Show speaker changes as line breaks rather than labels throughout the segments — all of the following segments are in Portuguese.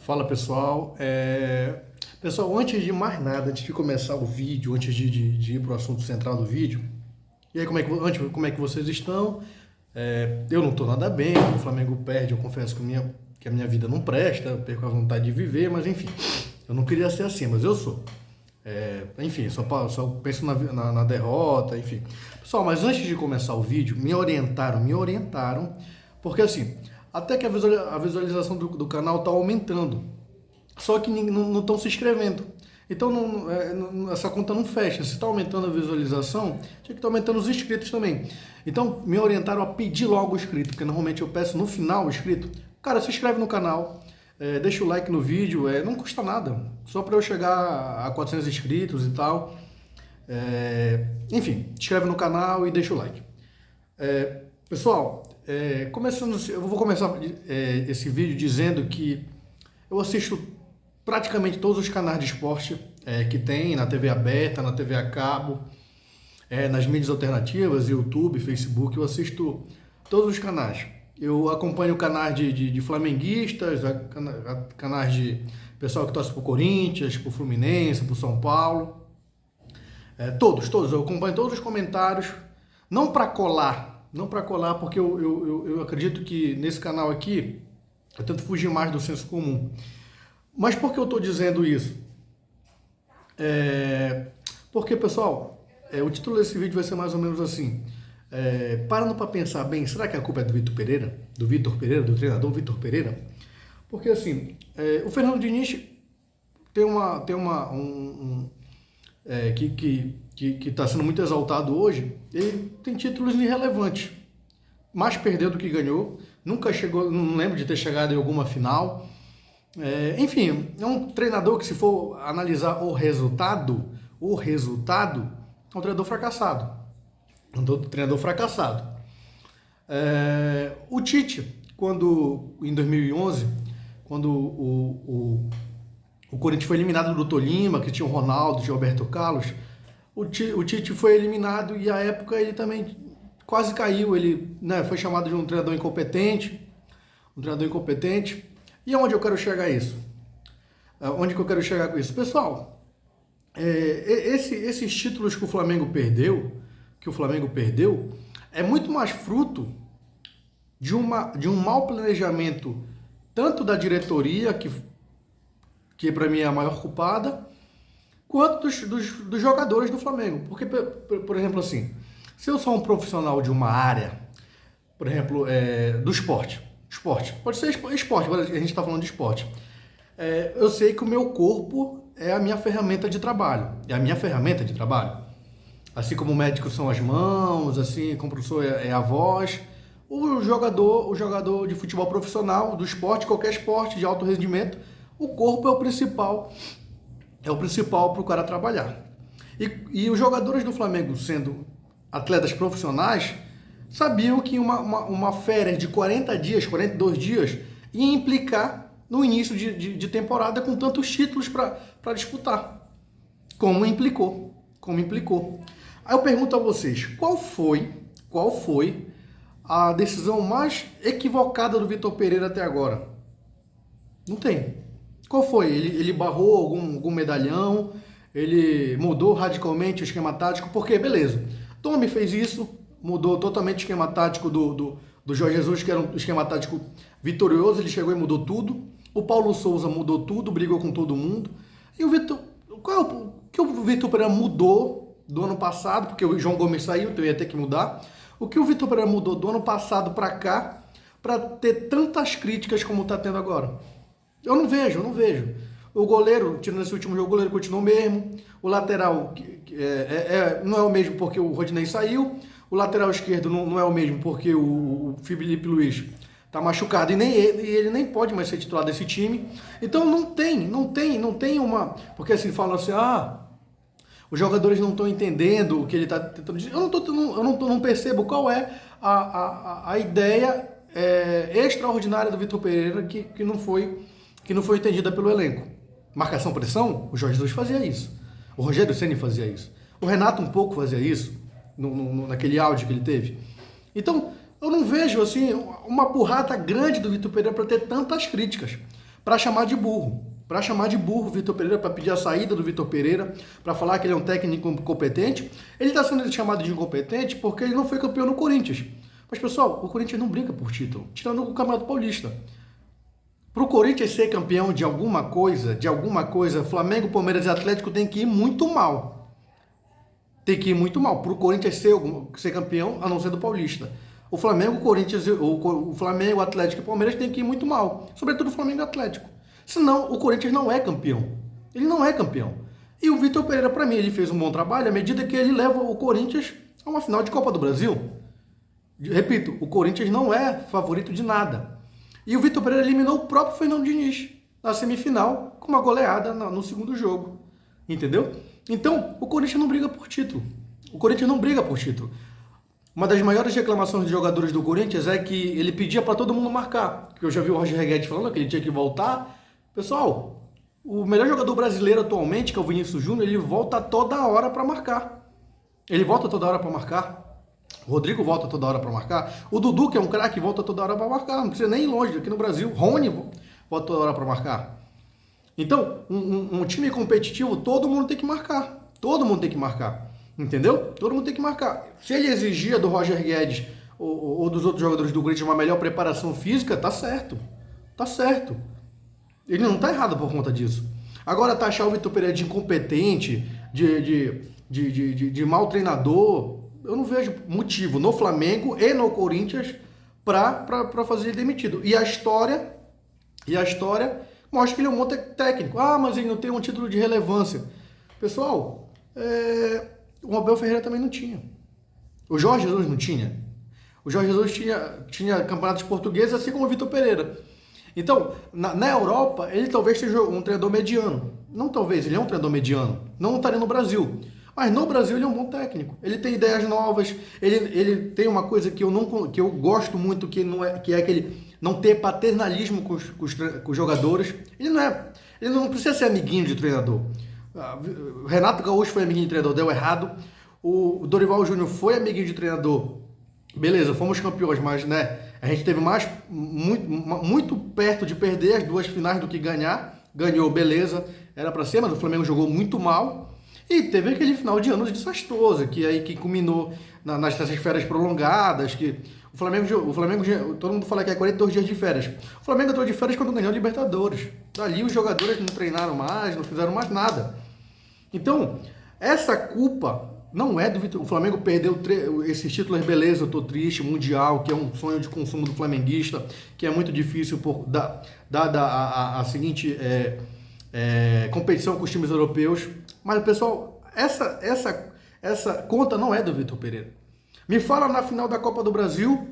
Fala pessoal, pessoal, antes de mais nada, antes de começar o vídeo, antes de ir para o assunto central do vídeo, e aí como é que vocês estão? Eu não estou nada bem, quando o Flamengo perde, eu confesso que a minha vida não presta, eu perco a vontade de viver, mas enfim, eu não queria ser assim, mas eu sou. Enfim, só penso na derrota, enfim. Pessoal, mas antes de começar o vídeo, me orientaram, porque assim, até que a visualização do canal está aumentando, só que não estão se inscrevendo. Então essa conta não fecha. Se está aumentando a visualização, tinha que estar aumentando os inscritos também. Então me orientaram a pedir logo o inscrito, porque normalmente eu peço no final o inscrito. Cara, se inscreve no canal, deixa o like no vídeo, não custa nada, só para eu chegar a 400 inscritos e tal. Enfim, se inscreve no canal e deixa o like. Pessoal, eu vou começar esse vídeo dizendo que eu assisto praticamente todos os canais de esporte que tem na TV aberta, na TV a cabo, nas mídias alternativas, YouTube, Facebook, eu assisto todos os canais. Eu acompanho canais de flamenguistas, canais de pessoal que torce pro Corinthians, pro Fluminense, pro São Paulo. Todos, eu acompanho todos os comentários, não para colar, porque eu acredito que nesse canal aqui eu tento fugir mais do senso comum. Mas por que eu estou dizendo isso? Porque, pessoal, o título desse vídeo vai ser mais ou menos assim. Parando para pensar bem, será que a culpa é do Vitor Pereira? Do treinador Vitor Pereira? Porque, assim, o Fernando Diniz tem que está sendo muito exaltado hoje. Ele tem títulos irrelevantes. Mais perdeu do que ganhou. Nunca chegou, não lembro de ter chegado em alguma final. Enfim, é um treinador que, se for analisar o resultado, é um treinador fracassado. O Tite, em 2011, quando o Corinthians foi eliminado do Tolima, que tinha o Ronaldo, tinha o Roberto Carlos, o Tite foi eliminado e, à época, ele também quase caiu. Ele, foi chamado de um treinador incompetente. E aonde eu quero chegar isso? Onde que eu quero chegar com isso? Pessoal, esses títulos que o Flamengo perdeu, é muito mais fruto de um mau planejamento, tanto da diretoria, que para mim é a maior culpada, quanto dos jogadores do Flamengo. Porque, por exemplo, assim, se eu sou um profissional de uma área, por exemplo, do esporte, pode ser esporte, a gente está falando de esporte. Eu sei que o meu corpo é a minha ferramenta de trabalho. Assim como o médico são as mãos, assim como o professor é a voz. O jogador de futebol profissional, do esporte, qualquer esporte de alto rendimento, o corpo é o principal para o cara trabalhar. E os jogadores do Flamengo, sendo atletas profissionais, sabiam que uma férias de 40 dias, 42 dias, ia implicar no início de temporada com tantos títulos para disputar, como implicou. Aí eu pergunto a vocês, qual foi a decisão mais equivocada do Vitor Pereira até agora? Não tem. Qual foi? Ele barrou algum medalhão, ele mudou radicalmente o esquema tático, porque, beleza, Domi fez isso, mudou totalmente o esquema tático do Jorge Jesus, que era um esquema tático vitorioso, ele chegou e mudou tudo. O Paulo Souza mudou tudo, brigou com todo mundo. E o Vitor, o que o Vitor Pereira mudou do ano passado, porque o João Gomes saiu, então ia ter que mudar. O que o Vitor Pereira mudou do ano passado para cá, para ter tantas críticas como está tendo agora? Eu não vejo. O goleiro, tirando esse último jogo, o goleiro continuou o mesmo. O lateral não é o mesmo porque o Rodinei saiu. O lateral esquerdo não é o mesmo porque o Felipe Luiz está machucado e ele nem pode mais ser titular desse time. Então não tem uma... Porque assim, falam assim, os jogadores não estão entendendo o que ele está tentando dizer. Eu não percebo qual é a ideia extraordinária do Vitor Pereira que não foi entendida pelo elenco. Marcação, pressão, o Jorge Jesus fazia isso. O Rogério Ceni fazia isso. O Renato um pouco fazia isso, naquele áudio que ele teve. Então, eu não vejo assim uma burrada grande do Vitor Pereira para ter tantas críticas. para chamar de burro. Para chamar de burro o Vitor Pereira, para pedir a saída do Vitor Pereira, para falar que ele é um técnico incompetente. Ele está sendo chamado de incompetente porque ele não foi campeão no Corinthians. Mas, pessoal, o Corinthians não briga por título, tirando o Campeonato Paulista. Para o Corinthians ser campeão de alguma coisa, Flamengo, Palmeiras e Atlético tem que ir muito mal. Tem que ir muito mal. Para o Corinthians ser campeão, a não ser do Paulista. O Flamengo, o Flamengo, o Atlético e o Palmeiras tem que ir muito mal. Sobretudo o Flamengo e o Atlético. Senão, o Corinthians não é campeão. Ele não é campeão. E o Vitor Pereira, para mim, ele fez um bom trabalho à medida que ele leva o Corinthians a uma final de Copa do Brasil. Repito, o Corinthians não é favorito de nada. E o Vitor Pereira eliminou o próprio Fernando Diniz na semifinal com uma goleada no segundo jogo. Entendeu? Então, o Corinthians não briga por título. O Corinthians não briga por título. Uma das maiores reclamações de jogadores do Corinthians é que ele pedia para todo mundo marcar. Que eu já vi o Roger Guedes falando que ele tinha que voltar. Pessoal, o melhor jogador brasileiro atualmente, que é o Vinícius Júnior, ele volta toda hora para marcar. Ele volta toda hora para marcar. O Rodrigo volta toda hora para marcar. O Dudu, que é um craque, volta toda hora para marcar. Não precisa nem ir longe. Aqui no Brasil, Rony volta toda hora para marcar. Então, um time competitivo, todo mundo tem que marcar. Todo mundo tem que marcar. Entendeu? Todo mundo tem que marcar. Se ele exigia do Roger Guedes ou dos outros jogadores do Corinthians uma melhor preparação física, tá certo. Tá certo. Ele não tá errado por conta disso. Agora, taxar o Vitor Pereira de incompetente, de mau treinador, eu não vejo motivo no Flamengo e no Corinthians para fazer ele demitido. E a história mostra que ele é um bom técnico. Ah, mas ele não tem um título de relevância. Pessoal, o Abel Ferreira também não tinha. O Jorge Jesus não tinha. O Jorge Jesus tinha campeonatos portugueses, assim como o Vitor Pereira. Então, na Europa, ele talvez seja um treinador mediano. Não talvez, ele é um treinador mediano. Não estaria no Brasil. Mas no Brasil ele é um bom técnico. Ele tem ideias novas. Ele tem uma coisa que eu gosto muito, que é aquele não ter paternalismo com os jogadores. Ele não precisa ser amiguinho de treinador. O Renato Gaúcho foi amiguinho de treinador, deu errado. O Dorival Júnior foi amiguinho de treinador. Beleza, fomos campeões, mas a gente teve muito perto de perder as duas finais do que ganhar. Ganhou, beleza, era pra ser, mas o Flamengo jogou muito mal. E teve aquele final de ano desastroso, que culminou nas férias prolongadas, que o Flamengo, todo mundo fala que é 42 dias de férias. O Flamengo entrou de férias quando ganhou a Libertadores. Dali os jogadores não treinaram mais, não fizeram mais nada. Então, essa culpa não é do Vitor. O Flamengo perdeu esses títulos, beleza, eu tô triste, Mundial, que é um sonho de consumo do flamenguista, que é muito difícil dada a seguinte competição com os times europeus. Mas, pessoal, essa conta não é do Vitor Pereira. Me fala na final da Copa do Brasil,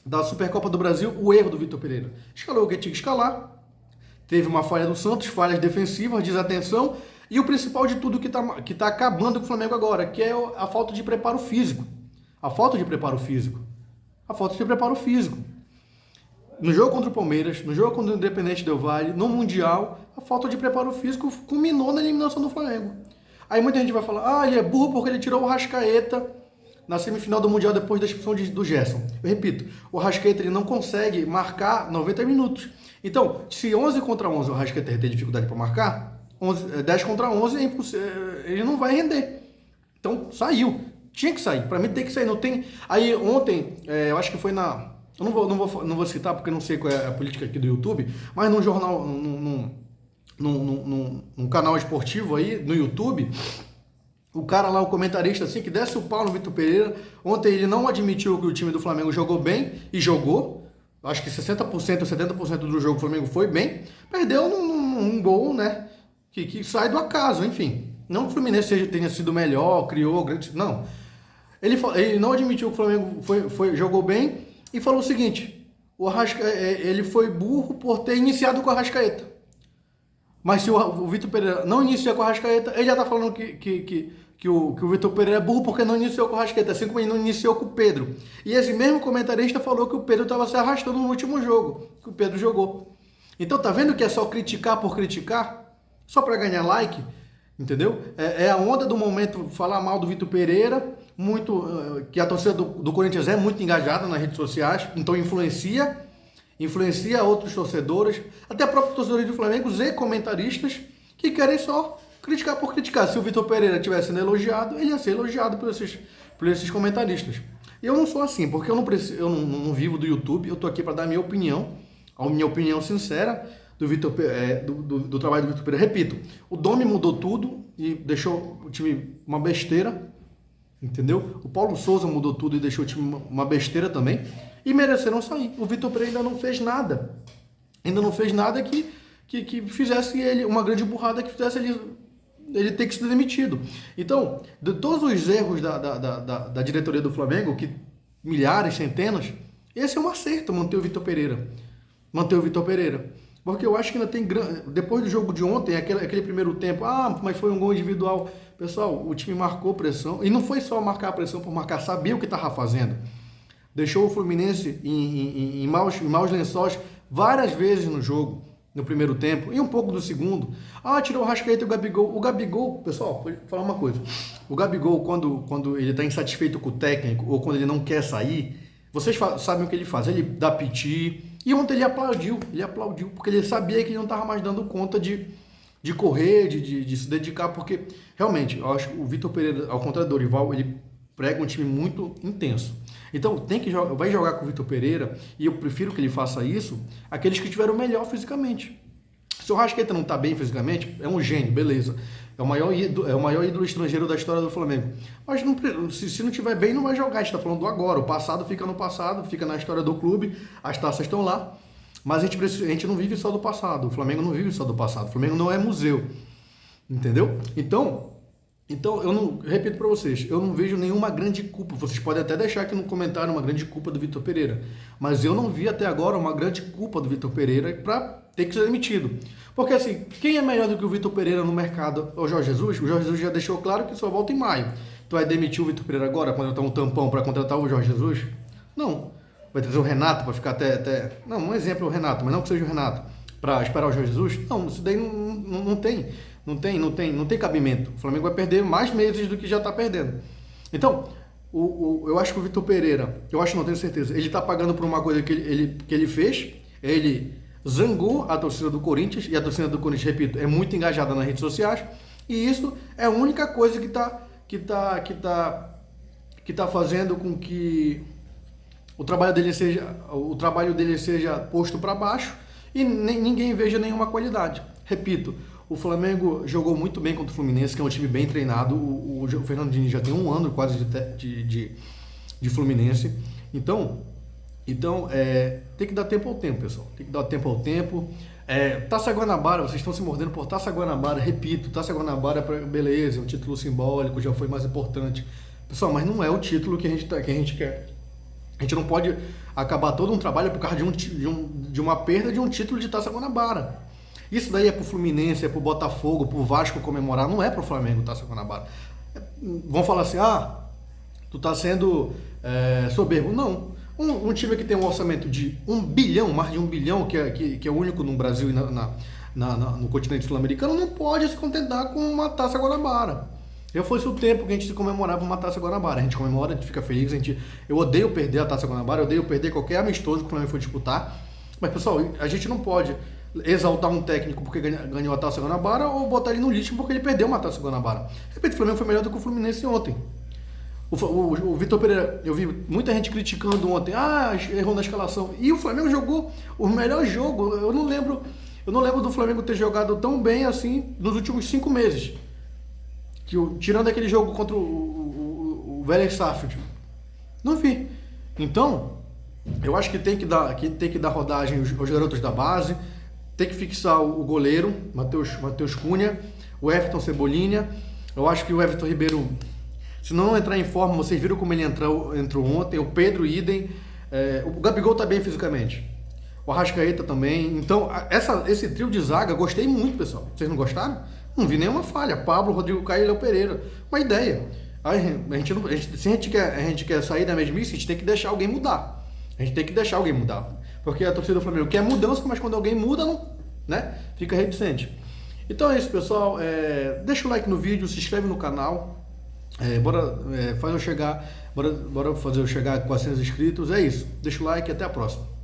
da Supercopa do Brasil, o erro do Vitor Pereira. Escalou o que tinha que escalar, teve uma falha do Santos, falhas defensivas, desatenção, e o principal de tudo que tá acabando com o Flamengo agora, que é a falta de preparo físico. A falta de preparo físico. No jogo contra o Palmeiras, no jogo contra o Independente Del Valle, no Mundial, a falta de preparo físico culminou na eliminação do Flamengo. Aí muita gente vai falar, ele é burro porque ele tirou o Arrascaeta na semifinal do Mundial depois da expulsão do Gerson. Eu repito, o Arrascaeta ele não consegue marcar 90 minutos. Então, se 11 contra 11 o Arrascaeta tem dificuldade para marcar, 10 contra 11 ele não vai render. Então, saiu. Tinha que sair. Para mim tem que sair. Não tem. Aí ontem, eu acho que foi na... Eu não vou citar porque eu não sei qual é a política aqui do YouTube, mas num jornal, num canal esportivo aí, no YouTube, o cara lá, o comentarista, assim, que desce o pau no Vitor Pereira, ontem ele não admitiu que o time do Flamengo jogou bem, e jogou, acho que 60% ou 70% do jogo o Flamengo foi bem, perdeu num gol, né, que sai do acaso, enfim. Não que o Fluminense tenha sido melhor, criou grande... Não. Ele não admitiu que o Flamengo jogou bem e falou o seguinte, ele foi burro por ter iniciado com o Arrascaeta. Mas se o Vitor Pereira não inicia com o Arrascaeta, ele já tá falando que o Vitor Pereira é burro porque não iniciou com o Arrascaeta, assim como ele não iniciou com o Pedro. E esse mesmo comentarista falou que o Pedro estava se arrastando no último jogo, que o Pedro jogou. Então tá vendo que é só criticar por criticar? Só para ganhar like? Entendeu? É a onda do momento falar mal do Vitor Pereira, que a torcida do Corinthians é muito engajada nas redes sociais, então influencia. influencia outros torcedores, até próprios torcedores do Flamengo e comentaristas que querem só criticar por criticar. Se o Vitor Pereira tivesse sendo elogiado, ele ia ser elogiado por esses comentaristas. E eu não sou assim, porque eu não vivo do YouTube, eu tô aqui para dar a minha opinião sincera do trabalho do Vitor Pereira. Repito, o Domi mudou tudo e deixou o time uma besteira, entendeu? O Paulo Souza mudou tudo e deixou o time uma besteira também, e mereceram sair. O Vitor Pereira ainda não fez nada. Ainda não fez nada que fizesse ele, uma grande burrada que fizesse ele ter que ser demitido. Então, de todos os erros da diretoria do Flamengo, que milhares, centenas, esse é um acerto, manter o Vitor Pereira. Porque eu acho que ainda tem depois do jogo de ontem, aquele primeiro tempo, mas foi um gol individual. Pessoal, o time marcou pressão, e não foi só marcar a pressão por marcar, sabia o que estava fazendo. Deixou o Fluminense em maus lençóis várias vezes no jogo, no primeiro tempo, e um pouco do segundo. Tirou o Arrascaeta e o Gabigol. O Gabigol, pessoal, vou falar uma coisa. O Gabigol, quando ele está insatisfeito com o técnico, ou quando ele não quer sair, vocês sabem o que ele faz. Ele dá piti. E ontem ele aplaudiu, porque ele sabia que ele não estava mais dando conta de correr, de se dedicar, porque realmente, eu acho que o Vitor Pereira, ao contrário do Dorival, ele prega um time muito intenso. Então, vai jogar com o Vitor Pereira, e eu prefiro que ele faça isso, aqueles que estiveram melhor fisicamente. Se o Arrascaeta não está bem fisicamente, é um gênio, beleza. É o maior ídolo estrangeiro da história do Flamengo. Mas se não estiver bem, não vai jogar. A gente está falando do agora. O passado fica no passado, fica na história do clube, as taças estão lá. Mas a gente não vive só do passado. O Flamengo não vive só do passado. O Flamengo não é museu. Entendeu? Então eu não, repito para vocês, eu não vejo nenhuma grande culpa. Vocês podem até deixar aqui no comentário uma grande culpa do Vitor Pereira. Mas eu não vi até agora uma grande culpa do Vitor Pereira para ter que ser demitido. Porque assim, quem é melhor do que o Vitor Pereira no mercado? É o Jorge Jesus? O Jorge Jesus já deixou claro que só volta em maio. Tu vai demitir o Vitor Pereira agora, contratar um tampão para contratar o Jorge Jesus? Não. Vai trazer o Renato para ficar até... Não, um exemplo é o Renato, mas não que seja o Renato. Para esperar o Jorge Jesus? Não, isso daí não tem cabimento. O Flamengo vai perder mais meses do que já está perdendo. Então, eu acho que o Vitor Pereira, não tenho certeza, ele está pagando por uma coisa que ele fez, ele zangou a torcida do Corinthians, e a torcida do Corinthians, repito, é muito engajada nas redes sociais, e isso é a única coisa que tá fazendo com que o trabalho dele seja posto para baixo e ninguém veja nenhuma qualidade. Repito, o Flamengo jogou muito bem contra o Fluminense, que é um time bem treinado. O Fernando Diniz já tem um ano quase de Fluminense. Então, tem que dar tempo ao tempo, pessoal. Tem que dar tempo ao tempo. Taça Guanabara, vocês estão se mordendo por Taça Guanabara. Repito, Taça Guanabara, beleza, é um título simbólico, já foi mais importante. Pessoal, mas não é o título que a gente quer. A gente não pode acabar todo um trabalho por causa de uma perda de um título de Taça Guanabara. Isso daí é pro Fluminense, é pro Botafogo, pro Vasco comemorar, não é pro Flamengo, Taça Guanabara. Vão falar assim, tu tá sendo soberbo. Não. Um time que tem um orçamento de 1 bilhão, mais de 1 bilhão, que é o único no Brasil e no continente sul-americano, não pode se contentar com uma Taça Guanabara. Fosse o tempo que a gente comemorava uma Taça Guanabara. A gente comemora, a gente fica feliz. Eu odeio perder a Taça Guanabara, eu odeio perder qualquer amistoso que o Flamengo for disputar. Mas, pessoal, a gente não pode exaltar um técnico porque ganhou a Taça Guanabara ou botar ele no lixo porque ele perdeu uma Taça Guanabara. Repito, o Flamengo foi melhor do que o Fluminense ontem. O Vitor Pereira, eu vi muita gente criticando ontem, errou na escalação. E o Flamengo jogou o melhor jogo. Eu não lembro do Flamengo ter jogado tão bem assim nos últimos 5 meses. Tirando aquele jogo contra o Vélez Sarsfield. Não vi. Então, eu acho que tem que dar rodagem aos garotos da base, tem que fixar o goleiro, Matheus Cunha, o Everton Cebolinha. Eu acho que o Everton Ribeiro, se não entrar em forma, vocês viram como ele entrou ontem, o Pedro idem, o Gabigol tá bem fisicamente, o Arrascaeta também. Então, esse trio de zaga, gostei muito, pessoal. Vocês não gostaram? Não vi nenhuma falha. Pablo, Rodrigo Caio e Léo Pereira. Uma ideia. Se a gente quer sair da mesmice, a gente tem que deixar alguém mudar. Porque a torcida do Flamengo quer mudança, mas quando alguém muda, não, né? Fica reticente. Então é isso, pessoal. Deixa o like no vídeo, se inscreve no canal. Bora fazer eu chegar a 400 inscritos. É isso. Deixa o like e até a próxima.